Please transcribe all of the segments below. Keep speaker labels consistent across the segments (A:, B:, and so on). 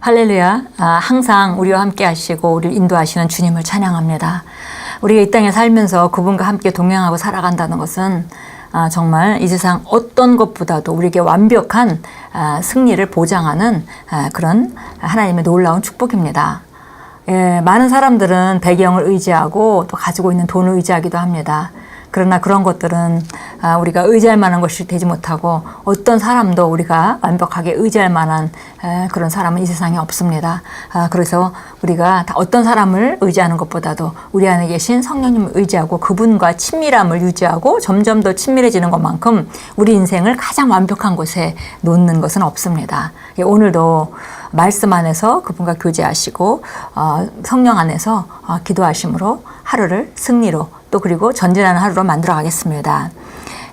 A: 할렐루야. 항상 우리와 함께 하시고 우리를 인도하시는 주님을 찬양합니다. 우리가 이 땅에 살면서 그분과 함께 동행하고 살아간다는 것은 정말 이 세상 어떤 것보다도 우리에게 완벽한 승리를 보장하는 그런 하나님의 놀라운 축복입니다. 예, 많은 사람들은 배경을 의지하고 또 가지고 있는 돈을 의지하기도 합니다. 그러나 그런 것들은 우리가 의지할 만한 것이 되지 못하고 어떤 사람도 우리가 완벽하게 의지할 만한 그런 사람은 이 세상에 없습니다. 그래서 우리가 어떤 사람을 의지하는 것보다도 우리 안에 계신 성령님을 의지하고 그분과 친밀함을 유지하고 점점 더 친밀해지는 것만큼 우리 인생을 가장 완벽한 곳에 놓는 것은 없습니다. 오늘도 말씀 안에서 그분과 교제하시고 성령 안에서 기도하심으로 하루를 승리로 또 그리고 전진하는 하루로 만들어 가겠습니다.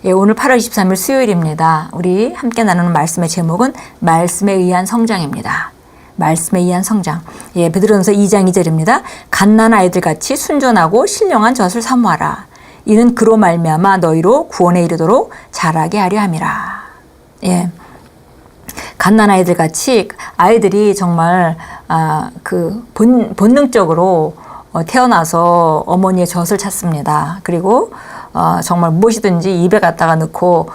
A: 예, 오늘 8월 23일 수요일입니다. 우리 함께 나누는 말씀의 제목은 말씀에 의한 성장입니다. 말씀에 의한 성장. 예, 베드로전서 2장 2절입니다. 갓난 아이들 같이 순전하고 신령한 젖을 사모하라. 이는 그로 말미암아 너희로 구원에 이르도록 자라게 하려 함이라. 예. 갓난 아이들 같이 아이들이 정말 본능적으로 태어나서 어머니의 젖을 찾습니다. 그리고 정말 무엇이든지 입에 갖다가 넣고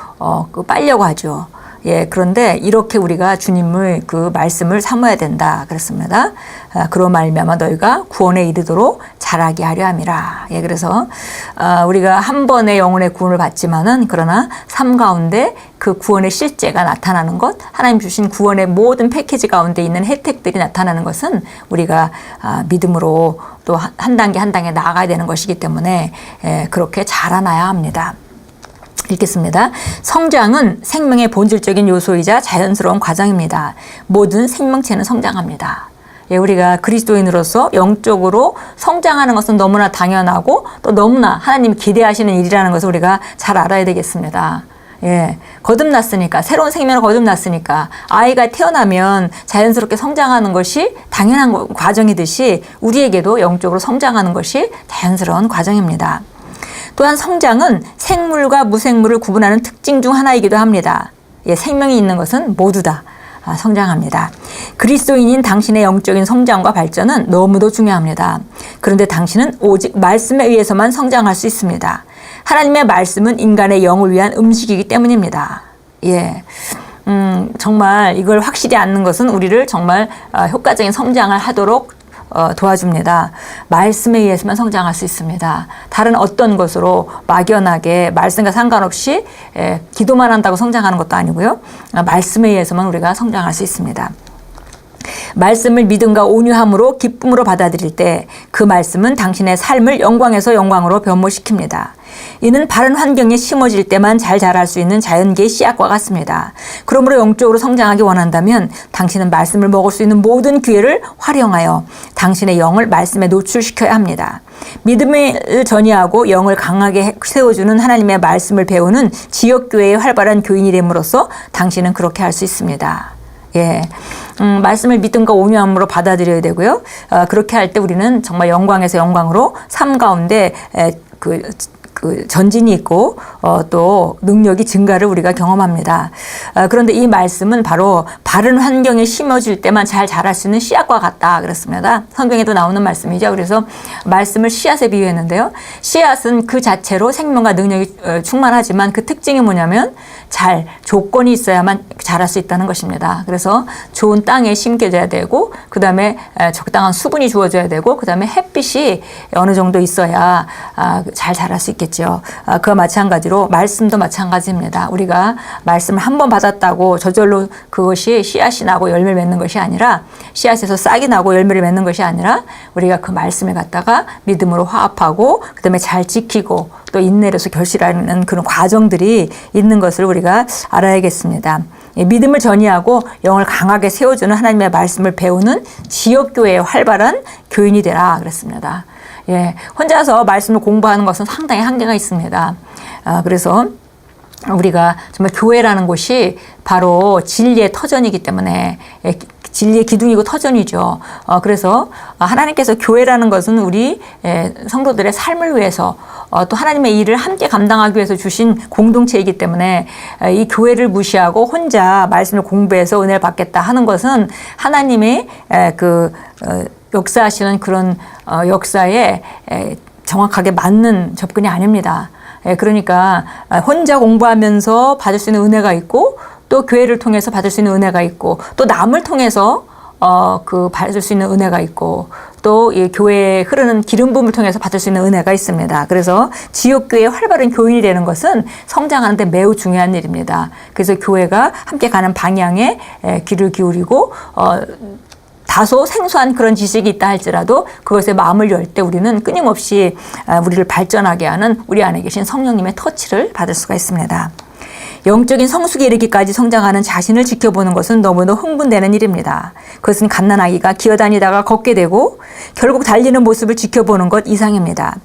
A: 빨려고 하죠. 예, 그런데 이렇게 우리가 주님을 그 말씀을 사모해야 된다 그랬습니다. 그로 말미암아 너희가 구원에 이르도록 자라게 하려 함이라. 예, 그래서 우리가 한 번의 영혼의 구원을 받지만은 그러나 삶 가운데 그 구원의 실제가 나타나는 것, 하나님 주신 구원의 모든 패키지 가운데 있는 혜택들이 나타나는 것은 우리가 믿음으로 또 한 단계 한 단계 나아가야 되는 것이기 때문에 그렇게 자라나야 합니다. 읽겠습니다. 성장은 생명의 본질적인 요소이자 자연스러운 과정입니다. 모든 생명체는 성장합니다. 예, 우리가 그리스도인으로서 영적으로 성장하는 것은 너무나 당연하고 또 너무나 하나님이 기대하시는 일이라는 것을 우리가 잘 알아야 되겠습니다. 예, 거듭났으니까, 새로운 생명을 거듭났으니까 아이가 태어나면 자연스럽게 성장하는 것이 당연한 과정이듯이 우리에게도 영적으로 성장하는 것이 자연스러운 과정입니다. 또한 성장은 생물과 무생물을 구분하는 특징 중 하나이기도 합니다. 예, 생명이 있는 것은 모두 다 성장합니다. 그리스도인인 당신의 영적인 성장과 발전은 너무도 중요합니다. 그런데 당신은 오직 말씀에 의해서만 성장할 수 있습니다. 하나님의 말씀은 인간의 영을 위한 음식이기 때문입니다. 예. 정말 이걸 확실히 아는 것은 우리를 정말 효과적인 성장을 하도록 도와줍니다. 말씀에 의해서만 성장할 수 있습니다. 다른 어떤 것으로 막연하게 말씀과 상관없이 기도만 한다고 성장하는 것도 아니고요. 말씀에 의해서만 우리가 성장할 수 있습니다. 말씀을 믿음과 온유함으로 기쁨으로 받아들일 때 그 말씀은 당신의 삶을 영광에서 영광으로 변모시킵니다. 이는 바른 환경에 심어질 때만 잘 자랄 수 있는 자연계의 씨앗과 같습니다. 그러므로 영적으로 성장하기 원한다면 당신은 말씀을 먹을 수 있는 모든 기회를 활용하여 당신의 영을 말씀에 노출시켜야 합니다. 믿음을 전이하고 영을 강하게 세워주는 하나님의 말씀을 배우는 지역교회의 활발한 교인이 됨으로써 당신은 그렇게 할 수 있습니다. 예, 말씀을 믿음과 온유함으로 받아들여야 되고요. 그렇게 할 때 우리는 정말 영광에서 영광으로 삶 가운데 전진이 있고 또 능력이 증가를 우리가 경험합니다. 그런데 이 말씀은 바로 바른 환경에 심어질 때만 잘 자랄 수 있는 씨앗과 같다 그랬습니다. 성경에도 나오는 말씀이죠. 그래서 말씀을 씨앗에 비유했는데요. 씨앗은 그 자체로 생명과 능력이 충만하지만 그 특징이 뭐냐면 조건이 있어야만 자랄 수 있다는 것입니다. 그래서 좋은 땅에 심겨져야 되고 그 다음에 적당한 수분이 주어져야 되고 그 다음에 햇빛이 어느 정도 있어야 잘 자랄 수 있겠죠. 그와 마찬가지로 말씀도 마찬가지입니다. 우리가 말씀을 한 번 받았다고 저절로 그것이 씨앗이 나고 열매를 맺는 것이 아니라 씨앗에서 싹이 나고 열매를 맺는 것이 아니라 우리가 그 말씀을 갖다가 믿음으로 화합하고 그 다음에 잘 지키고 또 인내로서 결실하는 그런 과정들이 있는 것을 우리가 알아야겠습니다. 믿음을 전이하고 영을 강하게 세워주는 하나님의 말씀을 배우는 지역교회의 활발한 교인이 되라 그랬습니다. 예, 혼자서 말씀을 공부하는 것은 상당히 한계가 있습니다. 그래서 우리가 정말 교회라는 곳이 바로 진리의 터전이기 때문에 진리의 기둥이고 터전이죠. 그래서 하나님께서 교회라는 것은 우리 성도들의 삶을 위해서 또 하나님의 일을 함께 감당하기 위해서 주신 공동체이기 때문에 이 교회를 무시하고 혼자 말씀을 공부해서 은혜를 받겠다 하는 것은 하나님의 역사하시는 그런 역사에 정확하게 맞는 접근이 아닙니다. 그러니까 혼자 공부하면서 받을 수 있는 은혜가 있고 또 교회를 통해서 받을 수 있는 은혜가 있고 또 남을 통해서 받을 수 있는 은혜가 있고 또 이 교회에 흐르는 기름 부음을 통해서 받을 수 있는 은혜가 있습니다. 그래서 지역교회의 활발한 교인이 되는 것은 성장하는 데 매우 중요한 일입니다. 그래서 교회가 함께 가는 방향에 귀를 기울이고 다소 생소한 그런 지식이 있다 할지라도 그것에 마음을 열 때 우리는 끊임없이 우리를 발전하게 하는 우리 안에 계신 성령님의 터치를 받을 수가 있습니다. 영적인 성숙에 이르기까지 성장하는 자신을 지켜보는 것은 너무나 흥분되는 일입니다. 그것은 갓난아기가 기어다니다가 걷게 되고 결국 달리는 모습을 지켜보는 것 이상입니다.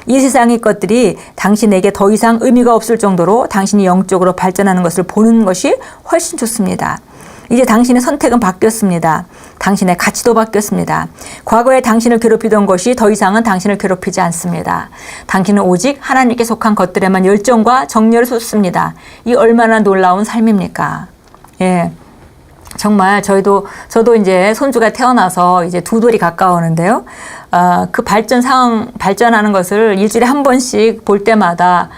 A: 이 세상의 것들이 당신에게 더 이상 의미가 없을 정도로 당신이 영적으로 발전하는 것을 보는 것이 훨씬 좋습니다. 이제 당신의 선택은 바뀌었습니다. 당신의 가치도 바뀌었습니다. 과거에 당신을 괴롭히던 것이 더 이상은 당신을 괴롭히지 않습니다. 당신은 오직 하나님께 속한 것들에만 열정과 정열을 쏟습니다. 이 얼마나 놀라운 삶입니까? 예. 정말 저도 이제 손주가 태어나서 이제 2돌이 가까우는데요. 그 발전하는 것을 일주일에 한 번씩 볼 때마다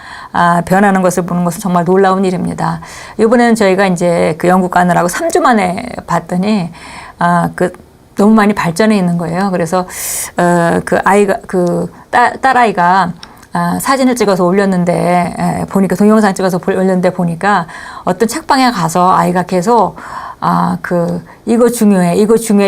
A: 변하는 것을 보는 것은 정말 놀라운 일입니다. 이번에는 저희가 이제 그 영국 가느라고 3주 만에 봤더니 너무 많이 발전해 있는 거예요. 그래서 딸아이가 사진을 찍어서 올렸는데 보니까 동영상 찍어서 올렸는데 보니까 어떤 책방에 가서 아이가 계속 이거 중요해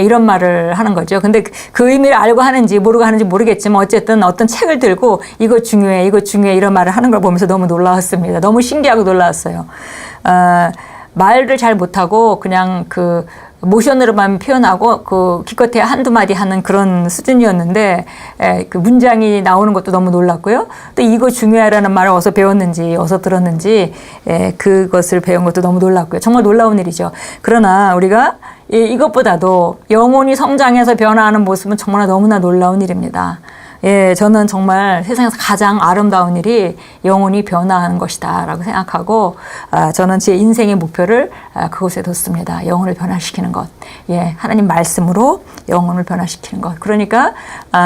A: 이런 말을 하는 거죠. 근데 그 의미를 알고 하는지 모르고 하는지 모르겠지만 어쨌든 어떤 책을 들고 이거 중요해 이런 말을 하는 걸 보면서 너무 놀라웠습니다. 너무 신기하고 놀라웠어요. 말을 잘 못하고 그냥 모션으로만 표현하고 기껏해야 한두 마디 하는 그런 수준이었는데 그 문장이 나오는 것도 너무 놀랐고요. 또 이거 중요하라는 말을 어디서 배웠는지 어디서 들었는지 그것을 배운 것도 너무 놀랐고요. 정말 놀라운 일이죠. 그러나 우리가 이것보다도 영혼이 성장해서 변화하는 모습은 정말 너무나 놀라운 일입니다. 예, 저는 정말 세상에서 가장 아름다운 일이 영혼이 변화하는 것이다 라고 생각하고 저는 제 인생의 목표를 그곳에 뒀습니다. 영혼을 변화시키는 것. 예, 하나님 말씀으로 영혼을 변화시키는 것. 그러니까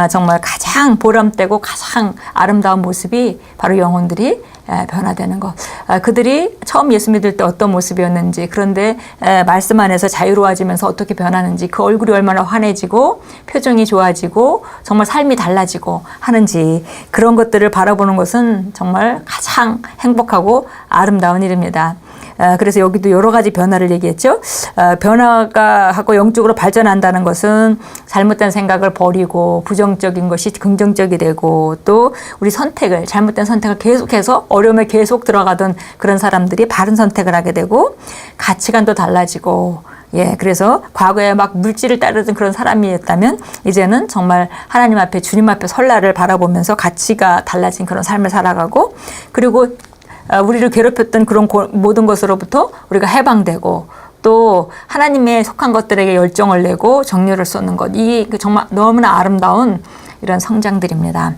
A: 정말 가장 보람되고 가장 아름다운 모습이 바로 영혼들이 변화되는 것. 그들이 처음 예수 믿을 때 어떤 모습이었는지, 그런데 말씀 안에서 자유로워지면서 어떻게 변하는지, 그 얼굴이 얼마나 환해지고 표정이 좋아지고 정말 삶이 달라지고 하는지, 그런 것들을 바라보는 것은 정말 가장 행복하고 아름다운 일입니다. 그래서 여기도 여러 가지 변화를 얘기했죠. 변화가 하고 영적으로 발전한다는 것은 잘못된 생각을 버리고 부정적인 것이 긍정적이 되고, 또 우리 잘못된 선택을 계속해서 어려움에 계속 들어가던 그런 사람들이 바른 선택을 하게 되고 가치관도 달라지고, 예, 그래서 과거에 막 물질을 따르던 그런 사람이었다면 이제는 정말 하나님 앞에, 주님 앞에 설날을 바라보면서 가치가 달라진 그런 삶을 살아가고, 그리고 우리를 괴롭혔던 그런 모든 것으로부터 우리가 해방되고, 또 하나님의 속한 것들에게 열정을 내고 정열을 쏟는 것, 이 정말 너무나 아름다운 이런 성장들입니다.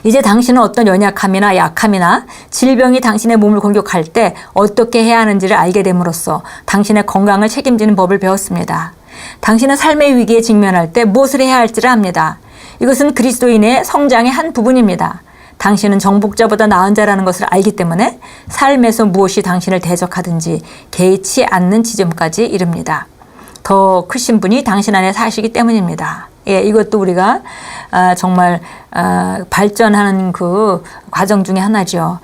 A: 이제 당신은 어떤 연약함이나 약함이나 질병이 당신의 몸을 공격할 때 어떻게 해야 하는지를 알게 됨으로써 당신의 건강을 책임지는 법을 배웠습니다. 당신은 삶의 위기에 직면할 때 무엇을 해야 할지를 압니다. 이것은 그리스도인의 성장의 한 부분입니다. 당신은 정복자보다 나은 자라는 것을 알기 때문에 삶에서 무엇이 당신을 대적하든지 개의치 않는 지점까지 이릅니다. 더 크신 분이 당신 안에 사시기 때문입니다. 예, 이것도 우리가 정말 발전하는 그 과정 중에 하나죠.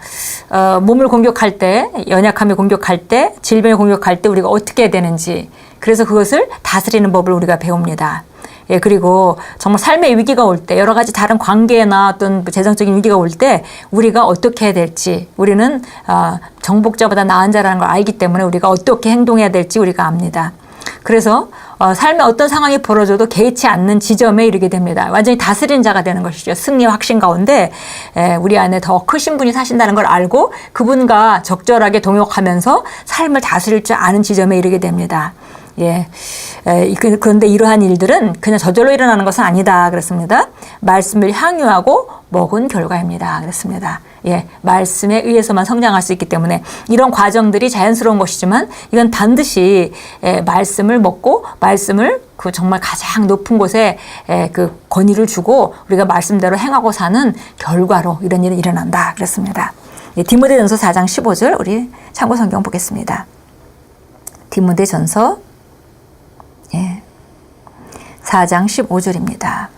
A: 몸을 공격할 때, 연약함이 공격할 때, 질병이 공격할 때 우리가 어떻게 해야 되는지, 그래서 그것을 다스리는 법을 우리가 배웁니다. 예, 그리고 정말 삶의 위기가 올 때, 여러 가지 다른 관계나 어떤 재정적인 위기가 올 때 우리가 어떻게 해야 될지, 우리는 정복자보다 나은 자라는 걸 알기 때문에 우리가 어떻게 행동해야 될지 우리가 압니다. 그래서 삶에 어떤 상황이 벌어져도 개의치 않는 지점에 이르게 됩니다. 완전히 다스리는 자가 되는 것이죠. 승리와 확신 가운데 우리 안에 더 크신 분이 사신다는 걸 알고 그분과 적절하게 동역하면서 삶을 다스릴 줄 아는 지점에 이르게 됩니다. 예. 그런데 이러한 일들은 그냥 저절로 일어나는 것은 아니다. 그랬습니다. 말씀을 향유하고 먹은 결과입니다. 그랬습니다. 예. 말씀에 의해서만 성장할 수 있기 때문에 이런 과정들이 자연스러운 것이지만 이건 반드시 말씀을 먹고 말씀을 그 정말 가장 높은 곳에 그 권위를 주고 우리가 말씀대로 행하고 사는 결과로 이런 일이 일어난다. 그랬습니다. 예. 디모데전서 4장 15절 우리 참고 성경 보겠습니다. 디모데전서 4장 15절입니다.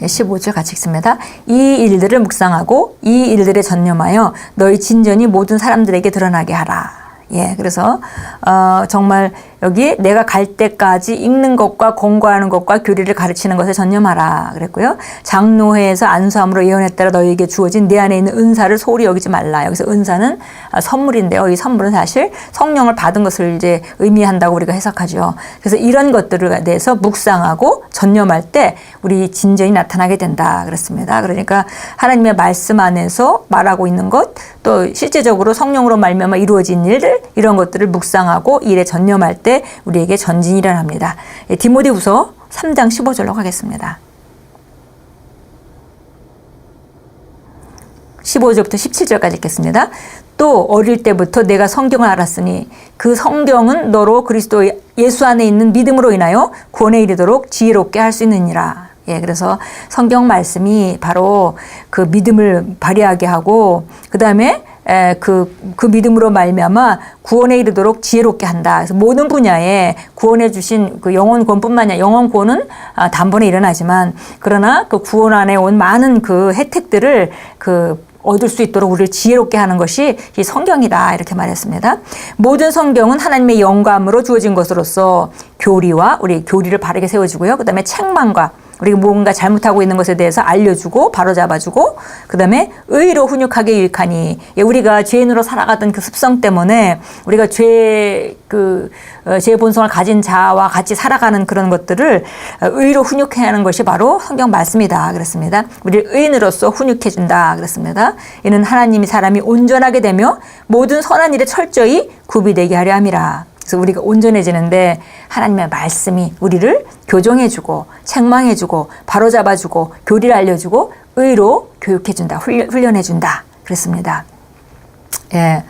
A: 15절 같이 읽습니다. 이 일들을 묵상하고 이 일들에 전념하여 너희 진전이 모든 사람들에게 드러나게 하라. 예, 그래서 정말 여기 내가 갈 때까지 읽는 것과 공부하는 것과 교리를 가르치는 것에 전념하라 그랬고요. 장로회에서 안수함으로 예언에 따라 너희에게 주어진 내 안에 있는 은사를 소홀히 여기지 말라. 여기서 은사는 선물인데요. 이 선물은 사실 성령을 받은 것을 이제 의미한다고 우리가 해석하죠. 그래서 이런 것들에 대해서 묵상하고 전념할 때 우리 진전이 나타나게 된다 그랬습니다. 그러니까 하나님의 말씀 안에서 말하고 있는 것, 또 실제적으로 성령으로 말미암아 이루어진 일들, 이런 것들을 묵상하고 일에 전념할 때 우리에게 전진이 일어납니다. 디모데후서 3장 15절로 가겠습니다. 15절부터 17절까지 읽겠습니다. 또 어릴 때부터 내가 성경을 알았으니 그 성경은 너로 그리스도 예수 안에 있는 믿음으로 인하여 구원에 이르도록 지혜롭게 할 수 있느니라. 예, 그래서 성경 말씀이 바로 그 믿음을 발휘하게 하고 그 다음에 그 믿음으로 말미암아 구원에 이르도록 지혜롭게 한다. 그래서 모든 분야에 구원해 주신 그 영혼 구원뿐만 아니라 영혼 구원은 단번에 일어나지만 그러나 그 구원 안에 온 많은 그 혜택들을 얻을 수 있도록 우리를 지혜롭게 하는 것이 이 성경이다 이렇게 말했습니다. 모든 성경은 하나님의 영감으로 주어진 것으로서 교리와 우리 교리를 바르게 세워주고요. 그 다음에 책망과 우리가 뭔가 잘못하고 있는 것에 대해서 알려주고 바로잡아주고 그 다음에 의로 훈육하게 유익하니 우리가 죄인으로 살아가던 그 습성 때문에 우리가 죄의 본성을 가진 자와 같이 살아가는 그런 것들을 의로 훈육해야 하는 것이 바로 성경 말씀이다 그랬습니다. 우리를 의인으로서 훈육해준다 그랬습니다. 이는 하나님이 사람이 온전하게 되며 모든 선한 일에 철저히 구비되게 하려 함이라. 그래서 우리가 온전해지는데 하나님의 말씀이 우리를 교정해주고 책망해주고 바로잡아주고 교리를 알려주고 의로 교육해준다, 훈련해준다 그랬습니다. 예.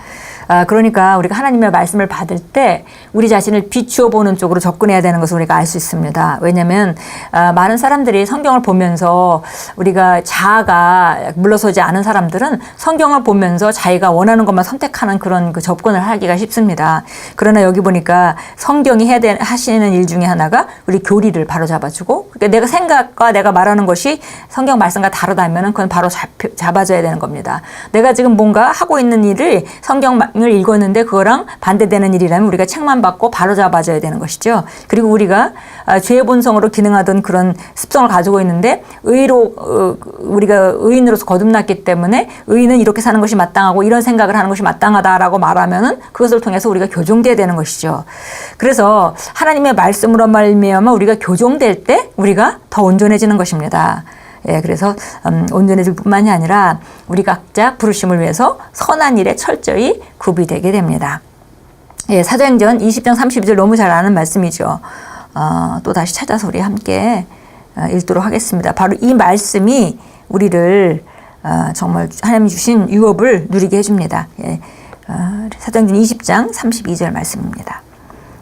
A: 그러니까 우리가 하나님의 말씀을 받을 때 우리 자신을 비추어 보는 쪽으로 접근해야 되는 것을 우리가 알 수 있습니다. 왜냐하면 많은 사람들이 성경을 보면서 우리가 자아가 물러서지 않은 사람들은 성경을 보면서 자기가 원하는 것만 선택하는 그런 그 접근을 하기가 쉽습니다. 그러나 여기 보니까 성경이 하시는 일 중에 하나가 우리 교리를 바로 잡아주고 그러니까 내가 생각과 내가 말하는 것이 성경 말씀과 다르다면 그건 바로 잡아줘야 되는 겁니다. 내가 지금 뭔가 하고 있는 일을 성경을 읽었는데 그거랑 반대되는 일이라면 우리가 책망받고 바로잡아줘야 되는 것이죠. 그리고 우리가 죄의 본성으로 기능하던 그런 습성을 가지고 있는데 우리가 의인으로서 거듭났기 때문에 의인은 이렇게 사는 것이 마땅하고 이런 생각을 하는 것이 마땅하다라고 말하면은 그것을 통해서 우리가 교정돼야 되는 것이죠. 그래서 하나님의 말씀으로 말미암아 우리가 교정될 때 우리가 더 온전해지는 것입니다. 예, 그래서 온전해질 뿐만이 아니라 우리 각자 부르심을 위해서 선한 일에 철저히 구비되게 됩니다. 예, 사도행전 20장 32절 너무 잘 아는 말씀이죠. 또 다시 찾아서 우리 함께 읽도록 하겠습니다. 바로 이 말씀이 우리를 정말 하나님이 주신 유업을 누리게 해줍니다. 예, 사도행전 20장 32절 말씀입니다.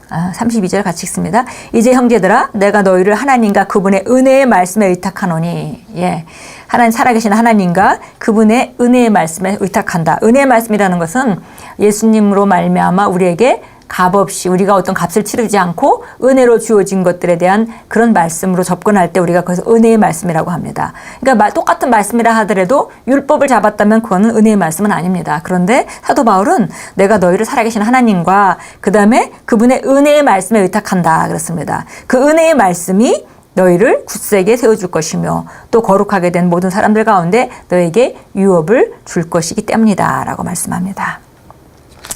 A: 32절 같이 읽습니다. 이제 형제들아 내가 너희를 하나님과 그분의 은혜의 말씀에 의탁하노니 예, 하나님 살아계신 하나님과 그분의 은혜의 말씀에 의탁한다. 은혜의 말씀이라는 것은 예수님으로 말미암아 우리에게 값없이 우리가 어떤 값을 치르지 않고 은혜로 주어진 것들에 대한 그런 말씀으로 접근할 때 우리가 그래서 은혜의 말씀이라고 합니다. 그러니까 똑같은 말씀이라 하더라도 율법을 잡았다면 그거는 은혜의 말씀은 아닙니다. 그런데 사도 바울은 내가 너희를 살아계신 하나님과 그 다음에 그분의 은혜의 말씀에 의탁한다 그랬습니다. 그 은혜의 말씀이 너희를 굳세게 세워줄 것이며 또 거룩하게 된 모든 사람들 가운데 너에게 유업을 줄 것이기 때문이다 라고 말씀합니다.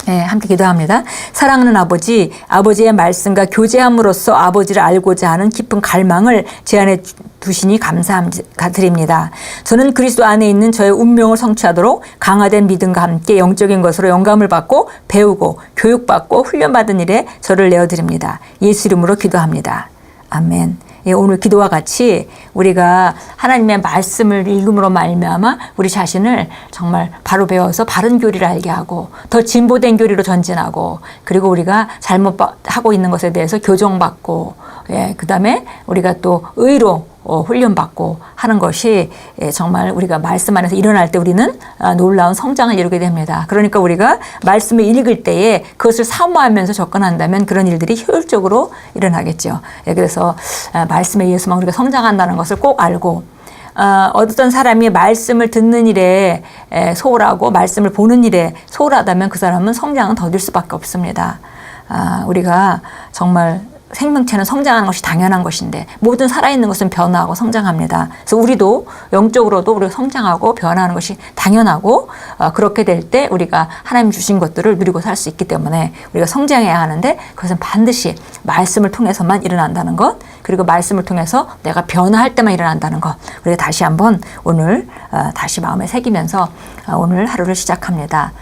A: 네, 함께 기도합니다. 사랑하는 아버지, 아버지의 말씀과 교제함으로써 아버지를 알고자 하는 깊은 갈망을 제 안에 두시니 감사드립니다. 저는 그리스도 안에 있는 저의 운명을 성취하도록 강화된 믿음과 함께 영적인 것으로 영감을 받고 배우고 교육받고 훈련받은 일에 저를 내어드립니다. 예수 이름으로 기도합니다. 아멘. 예, 오늘 기도와 같이 우리가 하나님의 말씀을 읽음으로 말미암아 우리 자신을 정말 바로 배워서 바른 교리를 알게 하고 더 진보된 교리로 전진하고 그리고 우리가 잘못하고 있는 것에 대해서 교정받고 예, 그다음에 우리가 또 의로 훈련받고 하는 것이 정말 우리가 말씀 안에서 일어날 때 우리는 놀라운 성장을 이루게 됩니다. 그러니까 우리가 말씀을 읽을 때에 그것을 사모하면서 접근한다면 그런 일들이 효율적으로 일어나겠죠. 그래서 말씀에 의해서만 우리가 성장한다는 것을 꼭 알고 어떤 사람이 말씀을 듣는 일에 소홀하고 말씀을 보는 일에 소홀하다면 그 사람은 성장은 더딜 수밖에 없습니다. 우리가 정말 생명체는 성장하는 것이 당연한 것인데 모든 살아있는 것은 변화하고 성장합니다. 그래서 우리도 영적으로도 우리가 성장하고 변화하는 것이 당연하고 그렇게 될 때 우리가 하나님 주신 것들을 누리고 살 수 있기 때문에 우리가 성장해야 하는데 그것은 반드시 말씀을 통해서만 일어난다는 것 그리고 말씀을 통해서 내가 변화할 때만 일어난다는 것 우리가 다시 한번 오늘 다시 마음에 새기면서 오늘 하루를 시작합니다.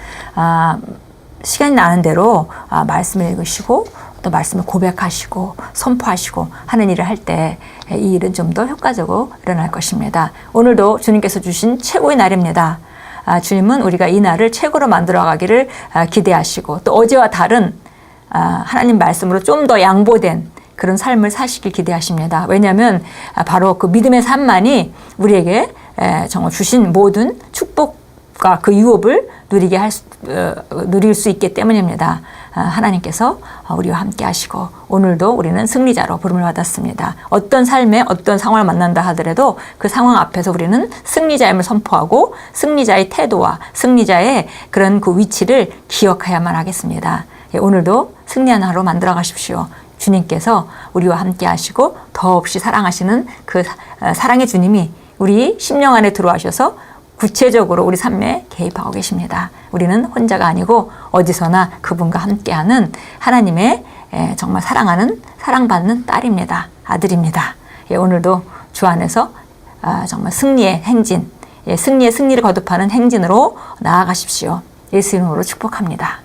A: 시간이 나는 대로 말씀을 읽으시고 또 말씀을 고백하시고 선포하시고 하는 일을 할 때 이 일은 좀 더 효과적으로 일어날 것입니다. 오늘도 주님께서 주신 최고의 날입니다. 주님은 우리가 이 날을 최고로 만들어가기를 기대하시고 또 어제와 다른 하나님 말씀으로 좀 더 양보된 그런 삶을 사시길 기대하십니다. 왜냐하면 바로 그 믿음의 삶만이 우리에게 정말 주신 모든 축복과 그 유업을 누릴 수 있기 때문입니다. 하나님께서 우리와 함께 하시고 오늘도 우리는 승리자로 부름을 받았습니다. 어떤 삶에 어떤 상황을 만난다 하더라도 그 상황 앞에서 우리는 승리자임을 선포하고 승리자의 태도와 승리자의 그런 그 위치를 기억해야만 하겠습니다. 오늘도 승리하는 하루 만들어 가십시오. 주님께서 우리와 함께 하시고 더없이 사랑하시는 그 사랑의 주님이 우리 심령 안에 들어와셔서 구체적으로 우리 삶에 개입하고 계십니다. 우리는 혼자가 아니고 어디서나 그분과 함께하는 하나님의 정말 사랑하는 사랑받는 딸입니다. 아들입니다. 오늘도 주 안에서 정말 승리의 행진, 승리의 승리를 거듭하는 행진으로 나아가십시오. 예수 이름으로 축복합니다.